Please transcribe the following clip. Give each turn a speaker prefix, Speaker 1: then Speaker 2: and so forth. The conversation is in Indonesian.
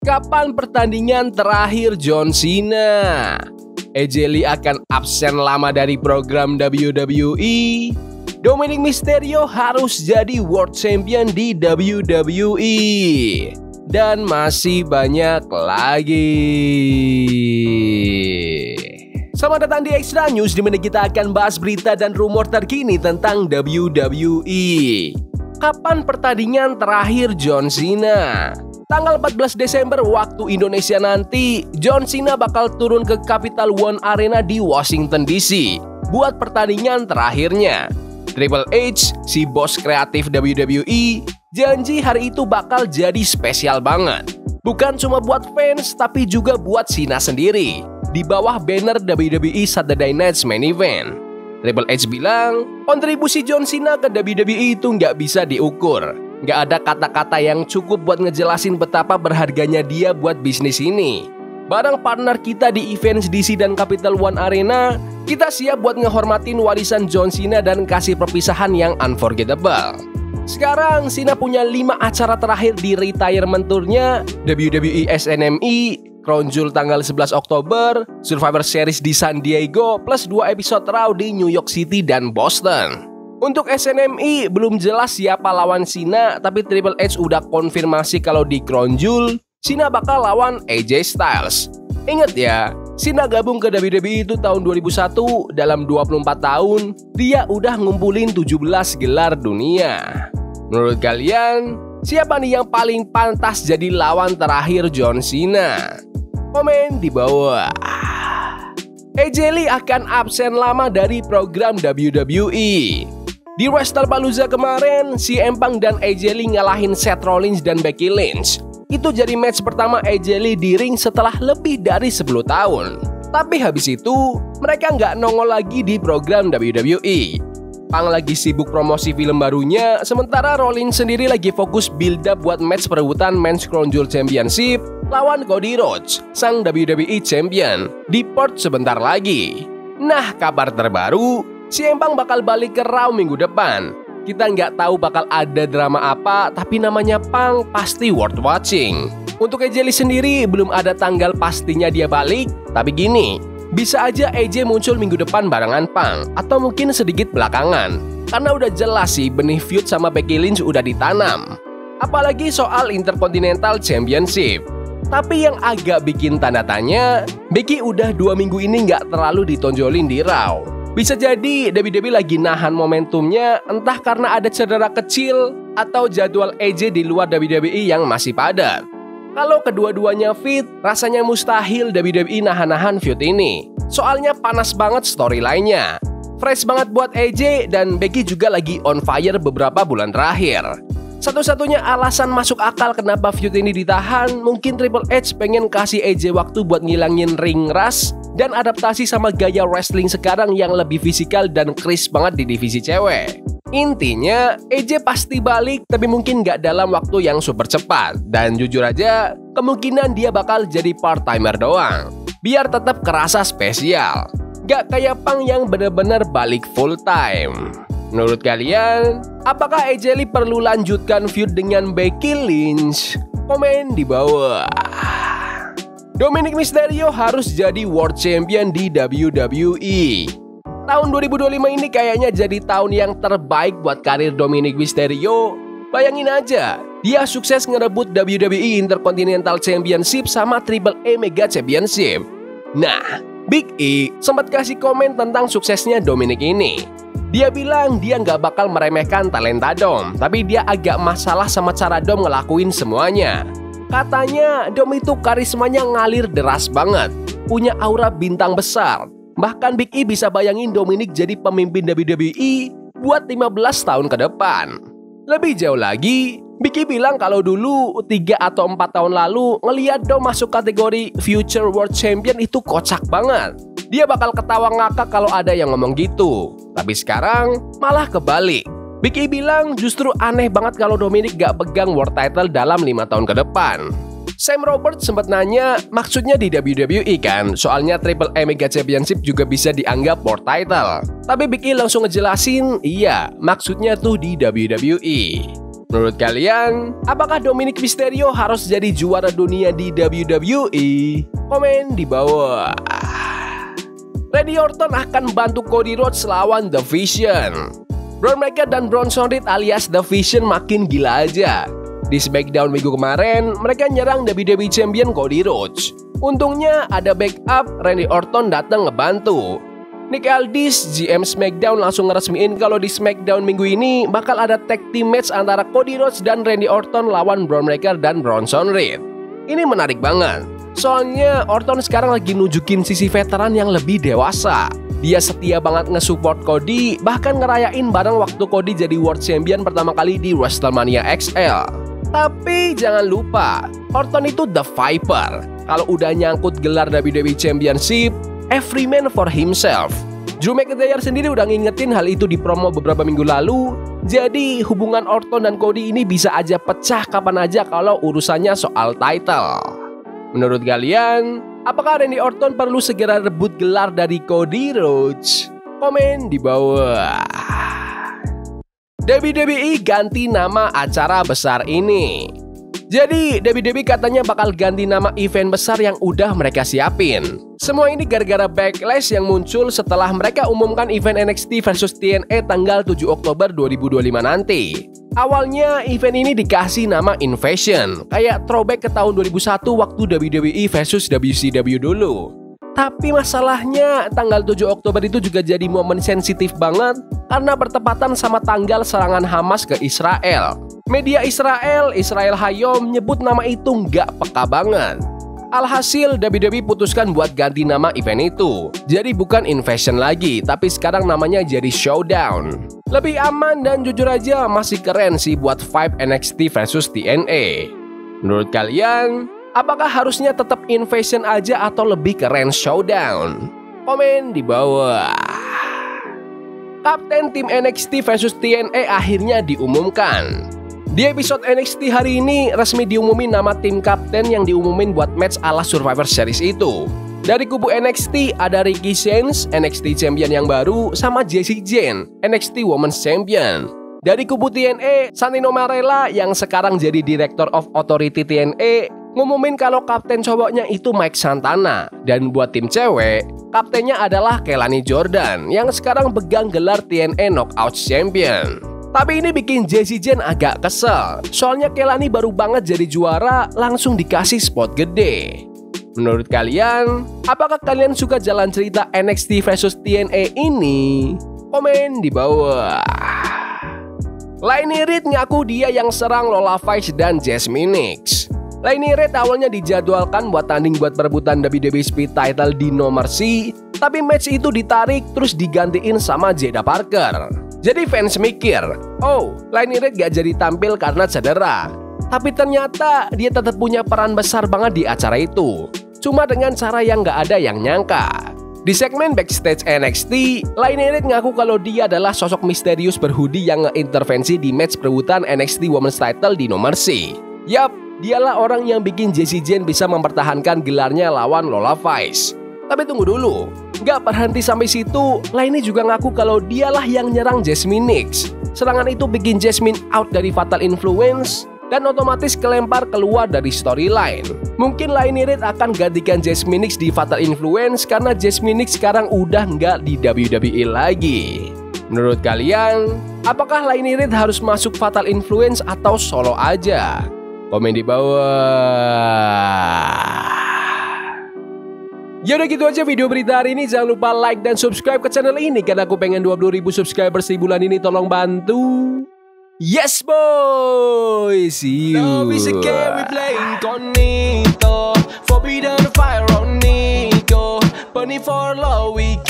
Speaker 1: Kapan pertandingan terakhir John Cena? AJ Lee akan absen lama dari program WWE. Dominic Mysterio harus jadi World Champion di WWE. Dan masih banyak lagi. Selamat datang di Extra News, di mana kita akan bahas berita dan rumor terkini tentang WWE. Kapan pertandingan terakhir John Cena? Tanggal 14 Desember waktu Indonesia nanti, John Cena bakal turun ke Capital One Arena di Washington DC buat pertandingan terakhirnya. Triple H, si bos kreatif WWE, janji hari itu bakal jadi spesial banget. Bukan cuma buat fans, tapi juga buat Cena sendiri. Di bawah banner WWE Saturday Night's Main Event. Triple H bilang, kontribusi John Cena ke WWE itu nggak bisa diukur. Nggak ada kata-kata yang cukup buat ngejelasin betapa berharganya dia buat bisnis ini. Bareng partner kita di event DC dan Capital One Arena, kita siap buat ngehormatin warisan John Cena dan kasih perpisahan yang unforgettable. Sekarang Cena punya 5 acara terakhir di retirement tournya: WWE SNME, Crown Jewel tanggal 11 Oktober, Survivor Series di San Diego, plus 2 episode Raw di New York City dan Boston. Untuk SNME belum jelas siapa lawan Cena, tapi Triple H udah konfirmasi kalau di Crown Jewel Cena bakal lawan AJ Styles. Ingat ya, Cena gabung ke WWE itu tahun 2001, dalam 24 tahun, dia udah ngumpulin 17 gelar dunia. Menurut kalian, siapa nih yang paling pantas jadi lawan terakhir John Cena? Komen di bawah. AJ Lee akan absen lama dari program WWE. Di WrestlePalooza kemarin, CM Punk dan AJ Lee ngalahin Seth Rollins dan Becky Lynch. Itu jadi match pertama AJ Lee di ring setelah lebih dari 10 tahun. Tapi habis itu, mereka nggak nongol lagi di program WWE. Punk lagi sibuk promosi film barunya, sementara Rollins sendiri lagi fokus build up buat match perebutan Men's Crown Jewel Championship lawan Cody Rhodes, sang WWE Champion, di Perth sebentar lagi. Nah, kabar terbaru, CM Punk bakal balik ke Raw minggu depan. Kita nggak tahu bakal ada drama apa, tapi namanya Punk pasti worth watching. Untuk AJ Lee sendiri, belum ada tanggal pastinya dia balik, tapi gini, bisa aja AJ muncul minggu depan barengan Punk, atau mungkin sedikit belakangan. Karena udah jelas sih benih feud sama Becky Lynch udah ditanam. Apalagi soal Intercontinental Championship. Tapi yang agak bikin tanda tanya, Becky udah 2 minggu ini nggak terlalu ditonjolin di Raw. Bisa jadi WWE lagi nahan momentumnya, entah karena ada cedera kecil atau jadwal AJ di luar WWE yang masih padat. Kalau kedua-duanya fit, rasanya mustahil WWE nahan-nahan feud ini. Soalnya panas banget storyline-nya. Fresh banget buat AJ, dan Becky juga lagi on fire beberapa bulan terakhir. Satu-satunya alasan masuk akal kenapa feud ini ditahan, mungkin Triple H pengen kasih AJ waktu buat ngilangin ring rust dan adaptasi sama gaya wrestling sekarang yang lebih fisikal dan crisp banget di divisi cewek. Intinya, AJ pasti balik, tapi mungkin nggak dalam waktu yang super cepat. Dan jujur aja, kemungkinan dia bakal jadi part-timer doang, biar tetap kerasa spesial. Gak kayak Punk yang bener-bener balik full time. Menurut kalian, apakah AJ Lee perlu lanjutkan feud dengan Becky Lynch? Komen di bawah. Dominic Mysterio harus jadi World Champion di WWE. Tahun 2025 ini kayaknya jadi tahun yang terbaik buat karir Dominic Mysterio. Bayangin aja, dia sukses ngerebut WWE Intercontinental Championship sama Triple A Mega Championship. Nah, Big E sempat kasih komen tentang suksesnya Dominic ini. Dia bilang dia nggak bakal meremehkan talenta Dom, tapi dia agak masalah sama cara Dom ngelakuin semuanya. Katanya Dom itu karismanya ngalir deras banget, punya aura bintang besar. Bahkan Big E bisa bayangin Dominic jadi pemimpin WWE buat 15 tahun ke depan. Lebih jauh lagi, Big E bilang kalau dulu 3 atau 4 tahun lalu ngeliat Dom masuk kategori Future World Champion itu kocak banget. Dia bakal ketawa ngakak kalau ada yang ngomong gitu. Tapi sekarang malah kebalik. Big E bilang justru aneh banget kalau Dominic gak pegang world title dalam 5 tahun ke depan. Sam Roberts sempat nanya maksudnya di WWE kan, soalnya Triple A Mega Championship juga bisa dianggap world title. Tapi Big E langsung ngejelasin, iya maksudnya tuh di WWE. Menurut kalian, apakah Dominic Mysterio harus jadi juara dunia di WWE? Komen di bawah. Randy Orton akan bantu Cody Rhodes lawan The Vision. Braun Breaker dan Bronson Reed alias The Vision makin gila aja. Di SmackDown minggu kemarin, mereka nyerang WWE Champion Cody Rhodes. Untungnya ada backup, Randy Orton datang ngebantu. Nick Aldis, GM SmackDown langsung ngeresmiin kalau di SmackDown minggu ini bakal ada tag team match antara Cody Rhodes dan Randy Orton lawan Braun Breaker dan Bronson Reed. Ini menarik banget, soalnya Orton sekarang lagi nunjukin sisi veteran yang lebih dewasa. Dia setia banget nge-support Cody, bahkan ngerayain bareng waktu Cody jadi World Champion pertama kali di WrestleMania XL. Tapi jangan lupa, Orton itu The Viper. Kalau udah nyangkut gelar WWE Championship, every man for himself. Drew McIntyre sendiri udah ngingetin hal itu di promo beberapa minggu lalu. Jadi hubungan Orton dan Cody ini bisa aja pecah kapan aja kalau urusannya soal title. Menurut kalian, apakah Randy Orton perlu segera rebut gelar dari Cody Rhodes? Komen di bawah. WWE ganti nama acara besar ini. Jadi WWE katanya bakal ganti nama event besar yang udah mereka siapin. Semua ini gara-gara backlash yang muncul setelah mereka umumkan event NXT vs TNA tanggal 7 Oktober 2025 nanti. Awalnya event ini dikasih nama Invasion, kayak throwback ke tahun 2001 waktu WWE vs WCW dulu. Tapi masalahnya tanggal 7 Oktober itu juga jadi momen sensitif banget karena bertepatan sama tanggal serangan Hamas ke Israel. Media Israel Hayom nyebut nama itu nggak peka banget. Alhasil WWE putuskan buat ganti nama event itu. Jadi bukan Invasion lagi, tapi sekarang namanya jadi Showdown. Lebih aman dan jujur aja masih keren sih buat vibe NXT vs TNA. Menurut kalian, apakah harusnya tetap Invasion aja atau lebih keren Showdown? Komen di bawah. Kapten tim NXT vs TNA akhirnya diumumkan. Di episode NXT hari ini resmi diumumin nama tim kapten yang diumumin buat match ala Survivor Series itu. Dari kubu NXT ada Ricky Sainz, NXT Champion yang baru, sama Jessie Jane, NXT Women's Champion. Dari kubu TNA, Santino Marella yang sekarang jadi Director of Authority TNA ngumumin kalau kapten cowoknya itu Mike Santana. Dan buat tim cewek, kaptennya adalah Kelani Jordan yang sekarang pegang gelar TNA Knockouts Champion. Tapi ini bikin Jessie Jane agak kesel, soalnya Kelani baru banget jadi juara langsung dikasih spot gede. Menurut kalian, apakah kalian suka jalan cerita NXT vs TNA ini? Komen di bawah. Lainey Reed ngaku dia yang serang Lola Vice dan Jasmine Nix. Lainey Reed awalnya dijadwalkan buat tanding buat perebutan WWE Speed Title di No Mercy, tapi match itu ditarik terus digantiin sama Jada Parker. Jadi fans mikir, oh, Lainey Reed gak jadi tampil karena cedera. Tapi ternyata dia tetap punya peran besar banget di acara itu. Cuma dengan cara yang gak ada yang nyangka. Di segmen backstage NXT, Lainey Reed ngaku kalau dia adalah sosok misterius berhoodie yang ngeintervensi di match perebutan NXT Women's Title di No Mercy. Yap, dialah orang yang bikin Jessie Jane bisa mempertahankan gelarnya lawan Lola Vice. Tapi tunggu dulu, nggak berhenti sampai situ, Lainey juga ngaku kalau dialah yang nyerang Jasmine Nix. Serangan itu bikin Jasmine out dari Fatal Influence dan otomatis kelempar keluar dari storyline. Mungkin Lainey Reed akan gantikan Jasmine Nix di Fatal Influence karena Jasmine Nix sekarang udah nggak di WWE lagi. Menurut kalian, apakah Lainey Reed harus masuk Fatal Influence atau solo aja? Komen di bawah. Ya udah gitu aja video berita hari ini. Jangan lupa like dan subscribe ke channel ini karena aku pengen 20.000 subscribers di bulan ini. Tolong bantu. Yes boy. See you. Love is a game we play incognito. Forbidden fire on Nico. Bunny for love we